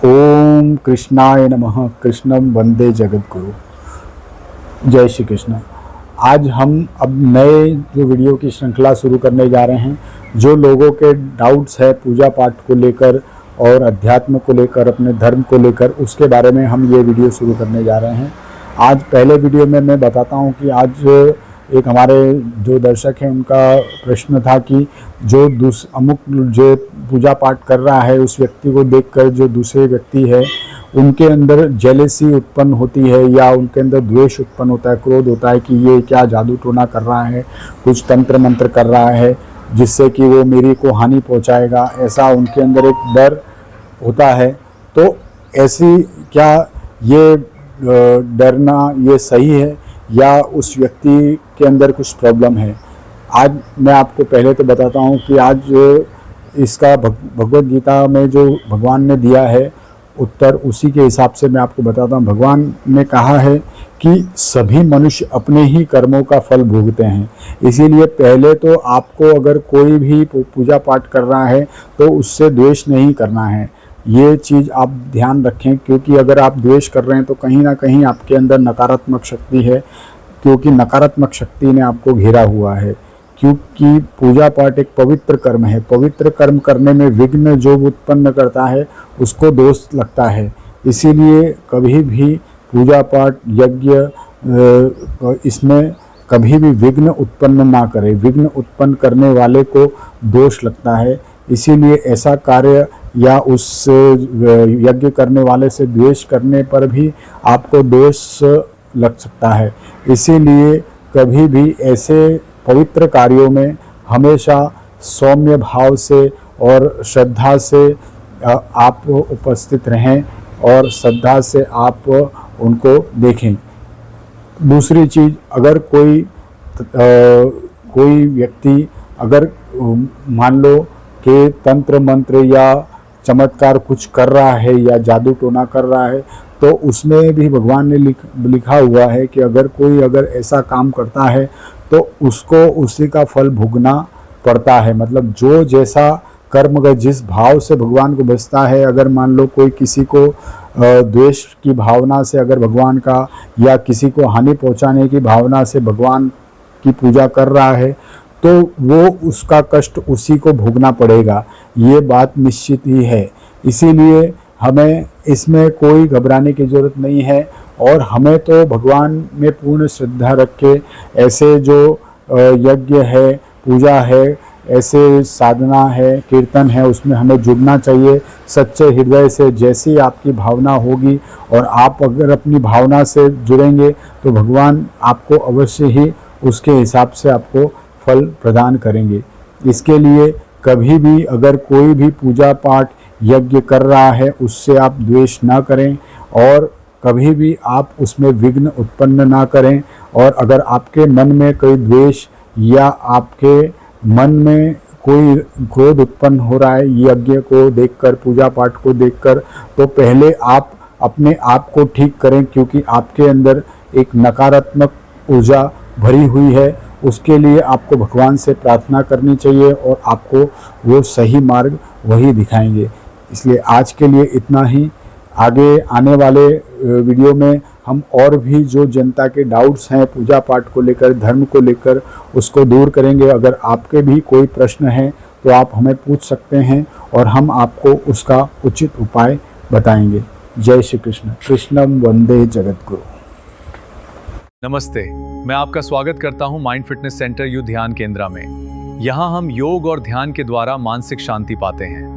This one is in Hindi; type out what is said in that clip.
ओम कृष्णाय नमः। कृष्णम वंदे जगत गुरु। जय श्री कृष्ण। आज हम अब नए जो वीडियो की श्रृंखला शुरू करने जा रहे हैं, जो लोगों के डाउट्स है पूजा पाठ को लेकर और अध्यात्म को लेकर, अपने धर्म को लेकर, उसके बारे में हम ये वीडियो शुरू करने जा रहे हैं। आज पहले वीडियो में मैं बताता हूँ कि आज एक हमारे जो दर्शक हैं उनका प्रश्न था कि जो अमुक जो पूजा पाठ कर रहा है उस व्यक्ति को देखकर जो दूसरे व्यक्ति है उनके अंदर जेलेसी उत्पन्न होती है या उनके अंदर द्वेष उत्पन्न होता है, क्रोध होता है कि ये क्या जादू टोना कर रहा है, कुछ तंत्र मंत्र कर रहा है जिससे कि वो मेरी को हानि पहुंचाएगा, ऐसा उनके अंदर एक डर होता है। तो ऐसी क्या ये डरना ये सही है या उस व्यक्ति के अंदर कुछ प्रॉब्लम है? आज मैं आपको पहले तो बताता हूँ कि आज इसका भगवद गीता में जो भगवान ने दिया है उत्तर, उसी के हिसाब से मैं आपको बताता हूँ। भगवान ने कहा है कि सभी मनुष्य अपने ही कर्मों का फल भोगते हैं, इसीलिए पहले तो आपको अगर कोई भी पूजा पाठ कर रहा है तो उससे द्वेष नहीं करना है। ये चीज़ आप ध्यान रखें, क्योंकि अगर आप द्वेष कर रहे हैं तो कहीं ना कहीं आपके अंदर नकारात्मक शक्ति है, क्योंकि नकारात्मक शक्ति ने आपको घेरा हुआ है। क्योंकि पूजा पाठ एक पवित्र कर्म है, पवित्र कर्म करने में विघ्न जो उत्पन्न करता है उसको दोष लगता है। इसीलिए कभी भी पूजा पाठ यज्ञ इसमें कभी भी विघ्न उत्पन्न ना करें, विघ्न उत्पन्न करने वाले को दोष लगता है। इसीलिए ऐसा कार्य या उस यज्ञ करने वाले से द्वेष करने पर भी आपको दोष लग सकता है। इसीलिए कभी भी ऐसे पवित्र कार्यों में हमेशा सौम्य भाव से और श्रद्धा से आप उपस्थित रहें और श्रद्धा से आप उनको देखें। दूसरी चीज़, अगर कोई व्यक्ति अगर मान लो कि तंत्र मंत्र या चमत्कार कुछ कर रहा है या जादू टोना कर रहा है, तो उसमें भी भगवान ने लिखा हुआ है कि अगर कोई ऐसा काम करता है तो उसको उसी का फल भोगना पड़ता है। मतलब जो जैसा कर्म अगर जिस भाव से भगवान को बचता है, अगर मान लो कोई किसी को द्वेष की भावना से अगर भगवान का या किसी को हानि पहुंचाने की भावना से भगवान की पूजा कर रहा है तो वो उसका कष्ट उसी को भोगना पड़ेगा, ये बात निश्चित ही है। इसीलिए हमें इसमें कोई घबराने की ज़रूरत नहीं है और हमें तो भगवान में पूर्ण श्रद्धा रख के ऐसे जो यज्ञ है, पूजा है, ऐसे साधना है, कीर्तन है, उसमें हमें जुड़ना चाहिए सच्चे हृदय से। जैसी आपकी भावना होगी और आप अगर अपनी भावना से जुड़ेंगे तो भगवान आपको अवश्य ही उसके हिसाब से आपको फल प्रदान करेंगे। इसके लिए कभी भी अगर कोई भी पूजा पाठ यज्ञ कर रहा है उससे आप द्वेष ना करें और कभी भी आप उसमें विघ्न उत्पन्न ना करें। और अगर आपके मन में कोई द्वेष या आपके मन में कोई क्रोध उत्पन्न हो रहा है यज्ञ को देखकर, पूजा पाठ को देखकर, तो पहले आप अपने आप को ठीक करें, क्योंकि आपके अंदर एक नकारात्मक ऊर्जा भरी हुई है। उसके लिए आपको भगवान से प्रार्थना करनी चाहिए और आपको वो सही मार्ग वही दिखाएंगे। इसलिए आज के लिए इतना ही। आगे आने वाले वीडियो में हम और भी जो जनता के डाउट्स हैं पूजा पाठ को लेकर, धर्म को लेकर, उसको दूर करेंगे। अगर आपके भी कोई प्रश्न है तो आप हमें पूछ सकते हैं और हम आपको उसका उचित उपाय बताएंगे। जय श्री कृष्ण। कृष्णम वंदे जगत गुरु। नमस्ते, मैं आपका स्वागत करता हूं माइंड फिटनेस सेंटर यू ध्यान केंद्र में। यहां हम योग और ध्यान के द्वारा मानसिक शांति पाते हैं।